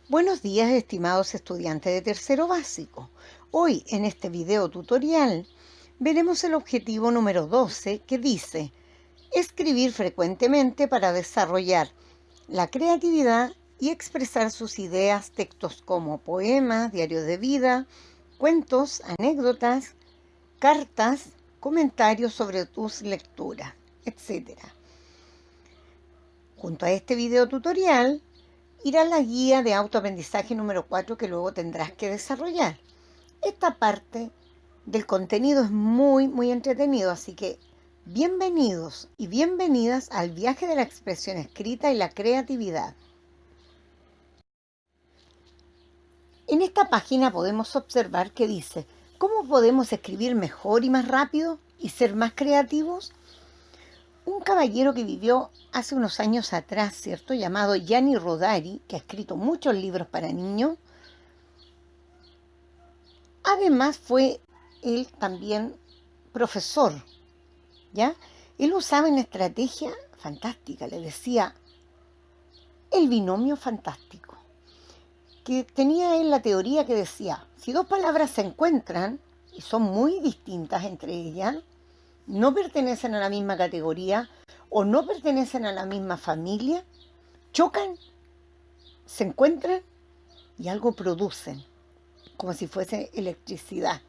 Buenos días, estimados estudiantes de tercero básico. Hoy, en este video tutorial, veremos el objetivo número 12 que dice escribir frecuentemente para desarrollar la creatividad y expresar sus ideas, textos como poemas, diarios de vida, cuentos, anécdotas, cartas, comentarios sobre tus lecturas, etc. Junto a este video tutorial, irá la guía de autoaprendizaje número 4 que luego tendrás que desarrollar. Esta parte del contenido es muy entretenido, así que bienvenidos y bienvenidas al viaje de la expresión escrita y la creatividad. En esta página podemos observar que dice, ¿cómo podemos escribir mejor y más rápido y ser más creativos? Un caballero que vivió hace unos años atrás, ¿cierto?, llamado Gianni Rodari, que ha escrito muchos libros para niños. Además fue él también profesor, ¿ya? Él usaba una estrategia fantástica, le decía el binomio fantástico, que tenía él la teoría que decía, si dos palabras se encuentran y son muy distintas entre ellas, no pertenecen a la misma categoría o no pertenecen a la misma familia, chocan, se encuentran y algo producen, como si fuese electricidad.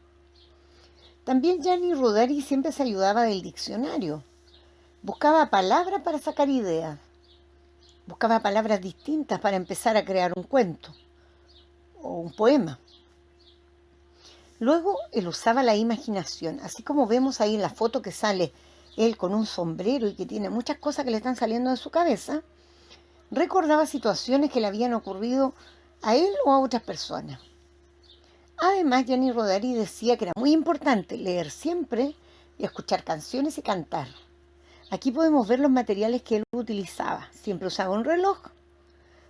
También Gianni Rodari siempre se ayudaba del diccionario. Buscaba palabras para sacar ideas. Buscaba palabras distintas para empezar a crear un cuento o un poema. Luego él usaba la imaginación, así como vemos ahí en la foto que sale él con un sombrero y que tiene muchas cosas que le están saliendo de su cabeza. Recordaba situaciones que le habían ocurrido a él o a otras personas. Además, Gianni Rodari decía que era muy importante leer siempre y escuchar canciones y cantar. Aquí podemos ver los materiales que él utilizaba. Siempre usaba un reloj,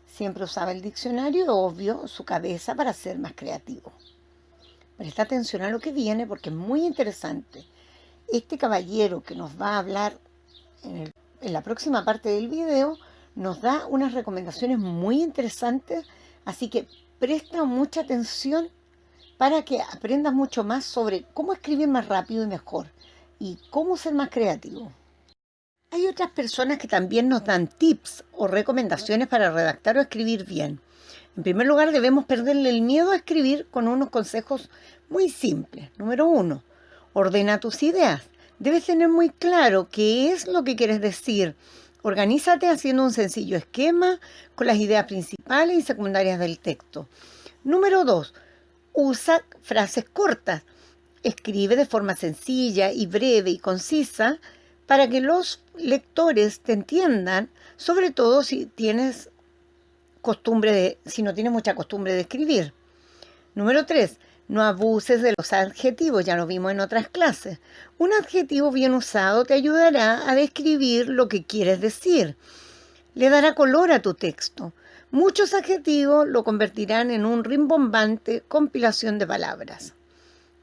siempre usaba el diccionario y, obvio, su cabeza para ser más creativo. Presta atención a lo que viene porque es muy interesante. Este caballero que nos va a hablar en la próxima parte del video nos da unas recomendaciones muy interesantes, así que presta mucha atención para que aprendas mucho más sobre cómo escribir más rápido y mejor y cómo ser más creativo. Hay otras personas que también nos dan tips o recomendaciones para redactar o escribir bien. En primer lugar, debemos perderle el miedo a escribir con unos consejos muy simples. Número 1, ordena tus ideas. Debes tener muy claro qué es lo que quieres decir. Organízate haciendo un sencillo esquema con las ideas principales y secundarias del texto. Número 2, usa frases cortas. Escribe de forma sencilla y breve y concisa para que los lectores te entiendan, sobre todo si no tienes mucha costumbre de escribir. Número 3, no abuses de los adjetivos, ya lo vimos en otras clases. Un adjetivo bien usado te ayudará a describir lo que quieres decir. Le dará color a tu texto. Muchos adjetivos lo convertirán en un rimbombante compilación de palabras.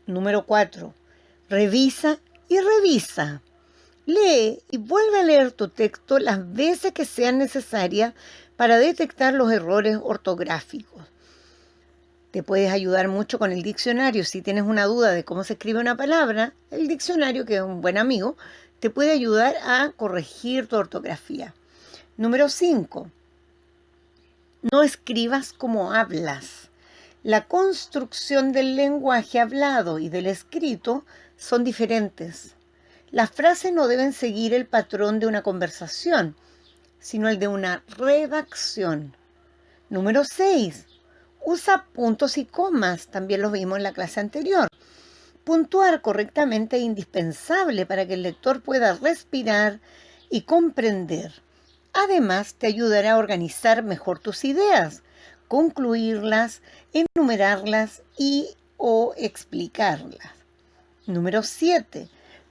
Número 4, revisa y revisa. Lee y vuelve a leer tu texto las veces que sean necesarias para detectar los errores ortográficos. Te puedes ayudar mucho con el diccionario. Si tienes una duda de cómo se escribe una palabra, el diccionario, que es un buen amigo, te puede ayudar a corregir tu ortografía. Número 5. No escribas como hablas. La construcción del lenguaje hablado y del escrito son diferentes. Las frases no deben seguir el patrón de una conversación, sino el de una redacción. Número 6. Usa puntos y comas, también lo vimos en la clase anterior. Puntuar correctamente es indispensable para que el lector pueda respirar y comprender. Además, te ayudará a organizar mejor tus ideas, concluirlas, enumerarlas o explicarlas. Número 7.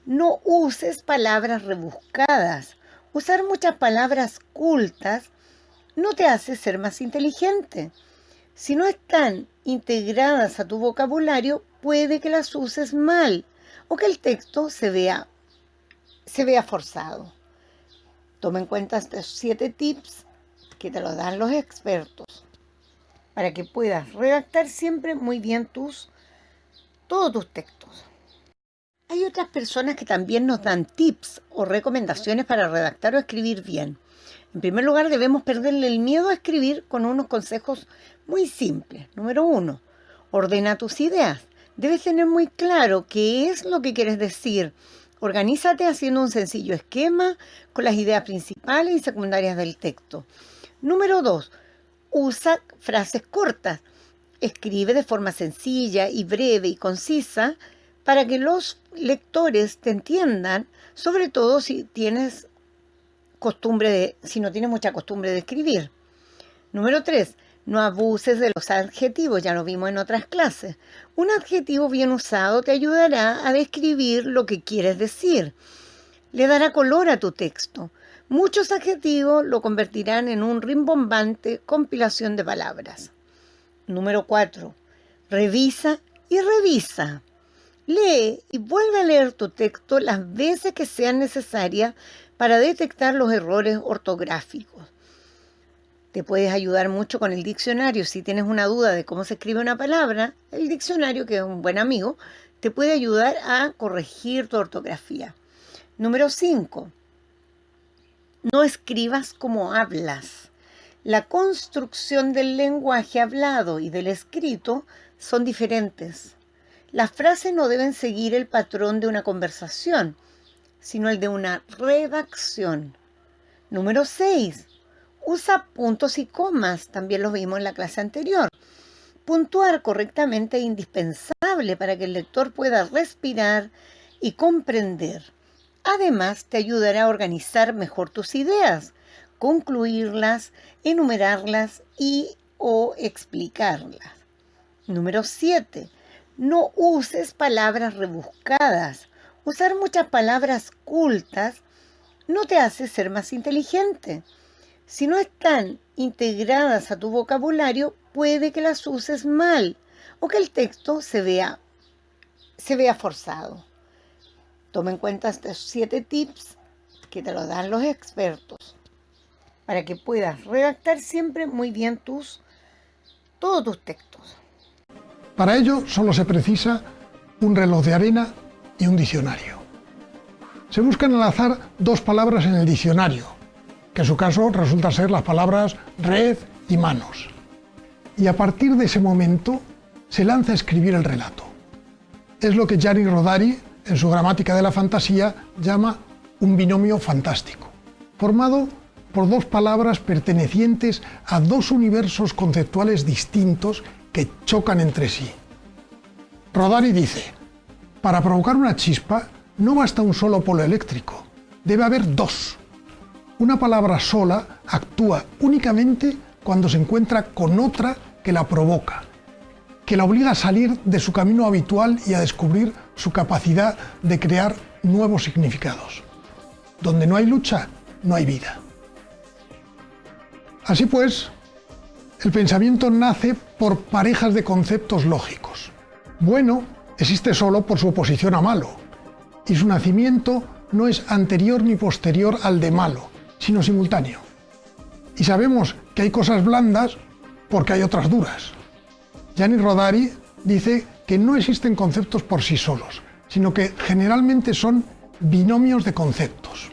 No uses palabras rebuscadas. Usar muchas palabras cultas no te hace ser más inteligente. Si no están integradas a tu vocabulario, puede que las uses mal o que el texto se vea forzado. Toma en cuenta estos 7 tips que te los dan los expertos. para que puedas redactar siempre muy bien todos tus textos. Hay otras personas que también nos dan tips o recomendaciones para redactar o escribir bien. En primer lugar, debemos perderle el miedo a escribir con unos consejos muy simples. Número 1, ordena tus ideas. Debes tener muy claro qué es lo que quieres decir. Organízate haciendo un sencillo esquema con las ideas principales y secundarias del texto. Número 2, usa frases cortas. Escribe de forma sencilla y breve y concisa para que los lectores te entiendan, sobre todo si no tienes mucha costumbre de escribir. Número 3, no abuses de los adjetivos, ya lo vimos en otras clases. Un adjetivo bien usado te ayudará a describir lo que quieres decir. Le dará color a tu texto. Muchos adjetivos lo convertirán en un rimbombante compilación de palabras. Número 4, revisa y revisa. Lee y vuelve a leer tu texto las veces que sean necesarias para detectar los errores ortográficos. Te puedes ayudar mucho con el diccionario. Si tienes una duda de cómo se escribe una palabra, el diccionario, que es un buen amigo, te puede ayudar a corregir tu ortografía. Número 5. No escribas como hablas. La construcción del lenguaje hablado y del escrito son diferentes. Las frases no deben seguir el patrón de una conversación, sino el de una redacción. Número 6. Usa puntos y comas, también los vimos en la clase anterior. Puntuar correctamente es indispensable para que el lector pueda respirar y comprender. Además, te ayudará a organizar mejor tus ideas, concluirlas, enumerarlas o explicarlas. Número 7. No uses palabras rebuscadas. Usar muchas palabras cultas no te hace ser más inteligente. Si no están integradas a tu vocabulario, puede que las uses mal o que el texto se vea forzado. Toma en cuenta estos 7 tips que te los dan los expertos para que puedas redactar siempre muy bien todos tus textos. Para ello solo se precisa un reloj de arena y un diccionario. Se buscan al azar 2 palabras en el diccionario, que en su caso resultan ser las palabras red y manos. Y a partir de ese momento se lanza a escribir el relato. Es lo que Gianni Rodari, en su Gramática de la Fantasía, llama un binomio fantástico, formado por 2 palabras pertenecientes a 2 universos conceptuales distintos que chocan entre sí. Rodari dice: para provocar una chispa no basta un solo polo eléctrico, debe haber 2. Una palabra sola actúa únicamente cuando se encuentra con otra que la provoca, que la obliga a salir de su camino habitual y a descubrir su capacidad de crear nuevos significados. Donde no hay lucha, no hay vida. Así pues, el pensamiento nace por parejas de conceptos lógicos. Bueno existe solo por su oposición a malo, y su nacimiento no es anterior ni posterior al de malo, sino simultáneo. Y sabemos que hay cosas blandas porque hay otras duras. Gianni Rodari dice que no existen conceptos por sí solos, sino que generalmente son binomios de conceptos.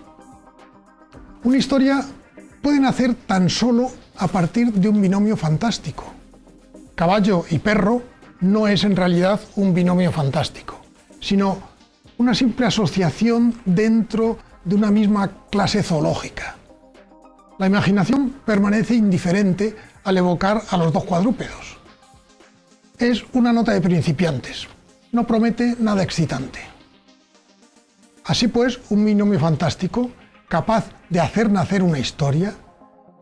Una historia puede nacer tan solo a partir de un binomio fantástico. Caballo y perro no es en realidad un binomio fantástico, sino una simple asociación dentro de una misma clase zoológica. La imaginación permanece indiferente al evocar a los 2 cuadrúpedos. Es una nota de principiantes, no promete nada excitante. Así pues, un binomio fantástico, capaz de hacer nacer una historia,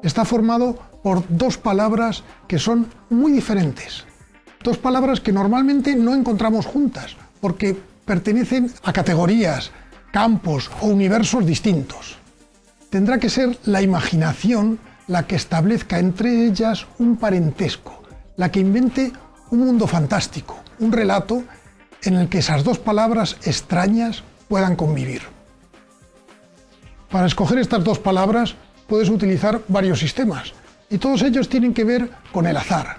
está formado por 2 palabras que son muy diferentes. 2 palabras que normalmente no encontramos juntas, porque pertenecen a categorías, campos o universos distintos. Tendrá que ser la imaginación la que establezca entre ellas un parentesco, la que invente un mundo fantástico, un relato en el que esas 2 palabras extrañas puedan convivir. Para escoger estas 2 palabras puedes utilizar varios sistemas, y todos ellos tienen que ver con el azar,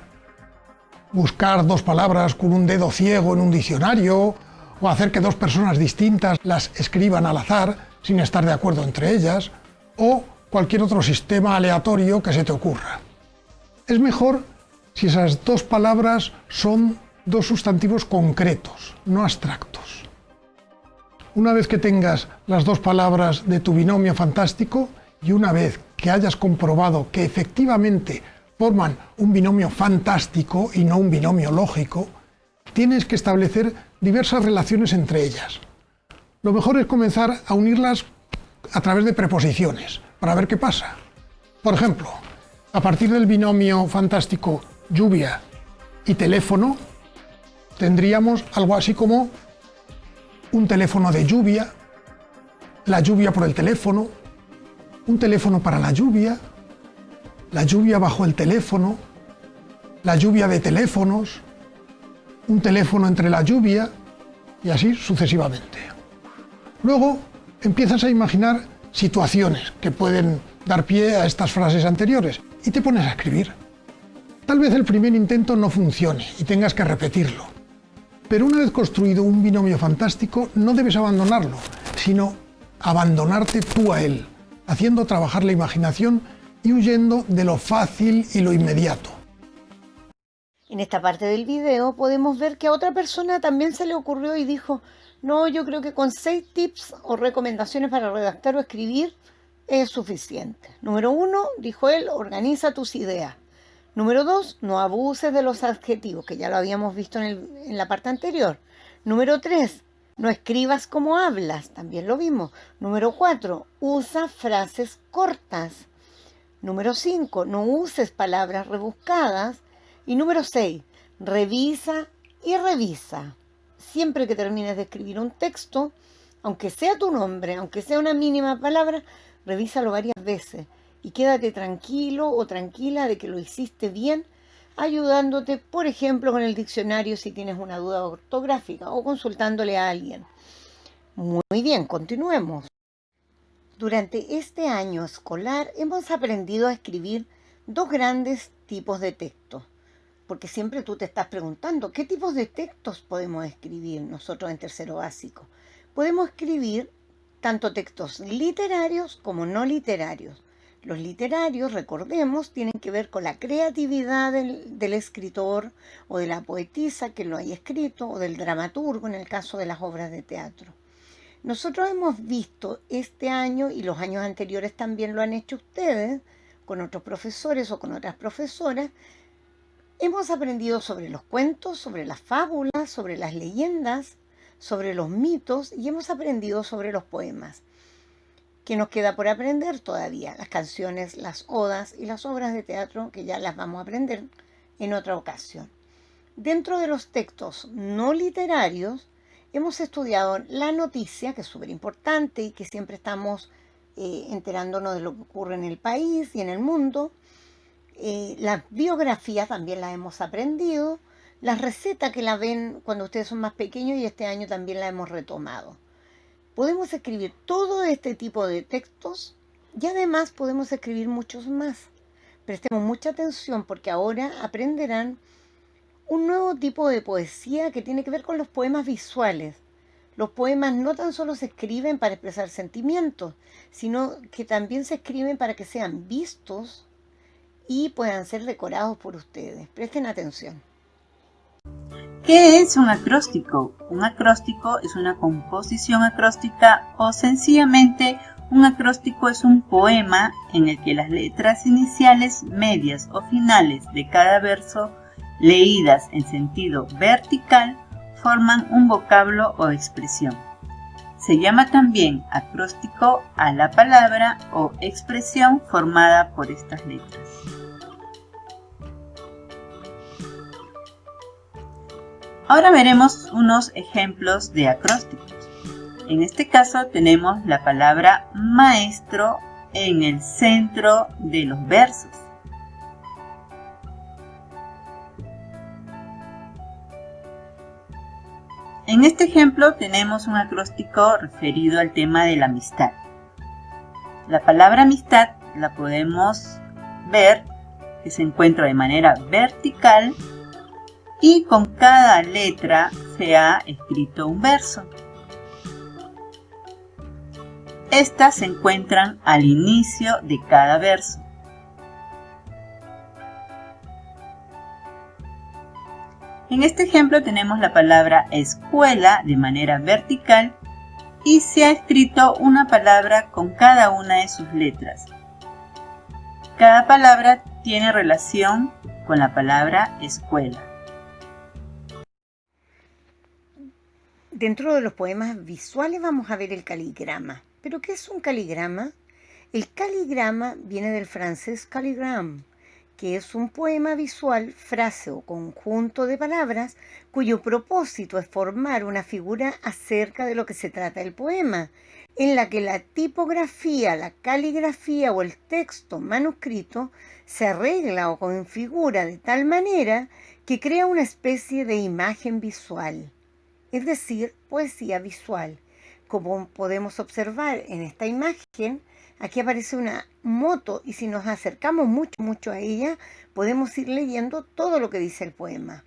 buscar dos palabras con un dedo ciego en un diccionario, o hacer que dos personas distintas las escriban al azar sin estar de acuerdo entre ellas, o cualquier otro sistema aleatorio que se te ocurra. Es mejor si esas dos palabras son dos sustantivos concretos, no abstractos. Una vez que tengas las dos palabras de tu binomio fantástico y una vez que hayas comprobado que efectivamente forman un binomio fantástico y no un binomio lógico, tienes que establecer diversas relaciones entre ellas. Lo mejor es comenzar a unirlas a través de preposiciones, para ver qué pasa. Por ejemplo, a partir del binomio fantástico lluvia y teléfono, tendríamos algo así como un teléfono de lluvia, la lluvia por el teléfono, un teléfono para la lluvia bajo el teléfono, la lluvia de teléfonos, un teléfono entre la lluvia y así sucesivamente. Luego empiezas a imaginar situaciones que pueden dar pie a estas frases anteriores y te pones a escribir. Tal vez el primer intento no funcione y tengas que repetirlo, pero una vez construido un binomio fantástico no debes abandonarlo, sino abandonarte tú a él, haciendo trabajar la imaginación y huyendo de lo fácil y lo inmediato. En esta parte del video podemos ver que a otra persona también se le ocurrió y dijo: no, yo creo que con 6 tips o recomendaciones para redactar o escribir es suficiente. Número 1, dijo él, organiza tus ideas. Número 2, no abuses de los adjetivos, que ya lo habíamos visto en la parte anterior. Número 3, no escribas como hablas, también lo vimos. Número 4, usa frases cortas. Número 5, no uses palabras rebuscadas. Y número 6, revisa y revisa. Siempre que termines de escribir un texto, aunque sea tu nombre, aunque sea una mínima palabra, revísalo varias veces y quédate tranquilo o tranquila de que lo hiciste bien, ayudándote, por ejemplo, con el diccionario si tienes una duda ortográfica o consultándole a alguien. Muy bien, continuemos. Durante este año escolar hemos aprendido a escribir 2 grandes tipos de texto. Porque siempre tú te estás preguntando, ¿qué tipos de textos podemos escribir nosotros en tercero básico? Podemos escribir tanto textos literarios como no literarios. Los literarios, recordemos, tienen que ver con la creatividad del escritor o de la poetisa que lo haya escrito o del dramaturgo en el caso de las obras de teatro. Nosotros hemos visto este año, y los años anteriores también lo han hecho ustedes, con otros profesores o con otras profesoras, hemos aprendido sobre los cuentos, sobre las fábulas, sobre las leyendas, sobre los mitos y hemos aprendido sobre los poemas. ¿Qué nos queda por aprender todavía? Las canciones, las odas y las obras de teatro, que ya las vamos a aprender en otra ocasión. Dentro de los textos no literarios, hemos estudiado la noticia, que es súper importante y que siempre estamos enterándonos de lo que ocurre en el país y en el mundo. Las biografías también las hemos aprendido, las recetas que las ven cuando ustedes son más pequeños y este año también las hemos retomado. Podemos escribir todo este tipo de textos y además podemos escribir muchos más. Prestemos mucha atención porque ahora aprenderán un nuevo tipo de poesía que tiene que ver con los poemas visuales. Los poemas no tan solo se escriben para expresar sentimientos, sino que también se escriben para que sean vistos y puedan ser decorados por ustedes. Presten atención. ¿Qué es un acróstico? Un acróstico es una composición acróstica o sencillamente un acróstico es un poema en el que las letras iniciales, medias o finales de cada verso, leídas en sentido vertical, forman un vocablo o expresión. Se llama también acróstico a la palabra o expresión formada por estas letras. Ahora veremos unos ejemplos de acrósticos. En este caso tenemos la palabra maestro en el centro de los versos. En este ejemplo tenemos un acróstico referido al tema de la amistad. La palabra amistad la podemos ver que se encuentra de manera vertical y con cada letra se ha escrito un verso. Estas se encuentran al inicio de cada verso. En este ejemplo tenemos la palabra escuela de manera vertical y se ha escrito una palabra con cada una de sus letras. Cada palabra tiene relación con la palabra escuela. Dentro de los poemas visuales vamos a ver el caligrama. ¿Pero qué es un caligrama? El caligrama viene del francés calligramme, que es un poema visual, frase o conjunto de palabras cuyo propósito es formar una figura acerca de lo que se trata el poema, en la que la tipografía, la caligrafía o el texto manuscrito se arregla o configura de tal manera que crea una especie de imagen visual, es decir, poesía visual. Como podemos observar en esta imagen, aquí aparece una moto y si nos acercamos mucho a ella, podemos ir leyendo todo lo que dice el poema.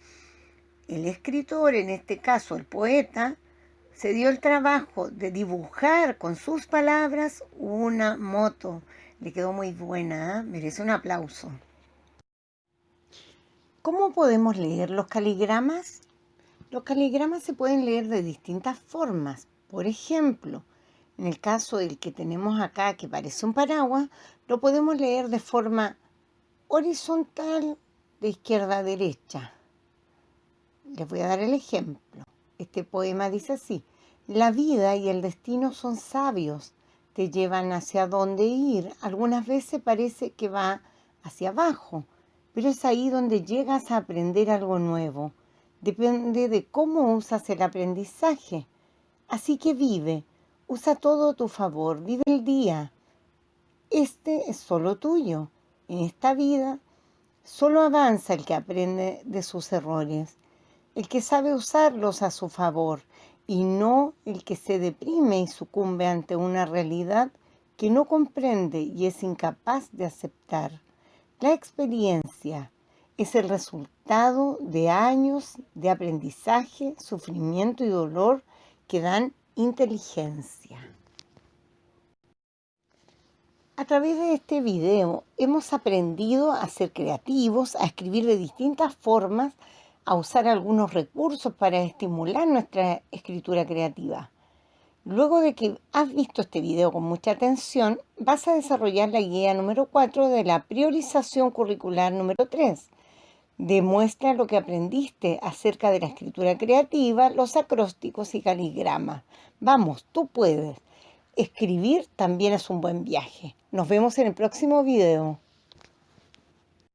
El escritor, en este caso el poeta, se dio el trabajo de dibujar con sus palabras una moto. Le quedó muy buena, ¿eh? Merece un aplauso. ¿Cómo podemos leer los caligramas? Los caligramas se pueden leer de distintas formas. Por ejemplo, en el caso del que tenemos acá, que parece un paraguas, lo podemos leer de forma horizontal, de izquierda a derecha. Les voy a dar el ejemplo. Este poema dice así: la vida y el destino son sabios, te llevan hacia dónde ir. Algunas veces parece que va hacia abajo, pero es ahí donde llegas a aprender algo nuevo. Depende de cómo usas el aprendizaje. Así que vive, usa todo a tu favor, vive el día. Este es solo tuyo. En esta vida solo avanza el que aprende de sus errores, el que sabe usarlos a su favor y no el que se deprime y sucumbe ante una realidad que no comprende y es incapaz de aceptar. La experiencia es el resultado de años de aprendizaje, sufrimiento y dolor que dan inteligencia. A través de este video hemos aprendido a ser creativos, a escribir de distintas formas, a usar algunos recursos para estimular nuestra escritura creativa. Luego de que has visto este video con mucha atención, vas a desarrollar la guía número 4 de la priorización curricular número 3. Demuestra lo que aprendiste acerca de la escritura creativa, los acrósticos y caligramas. Vamos, tú puedes. Escribir también es un buen viaje. Nos vemos en el próximo video.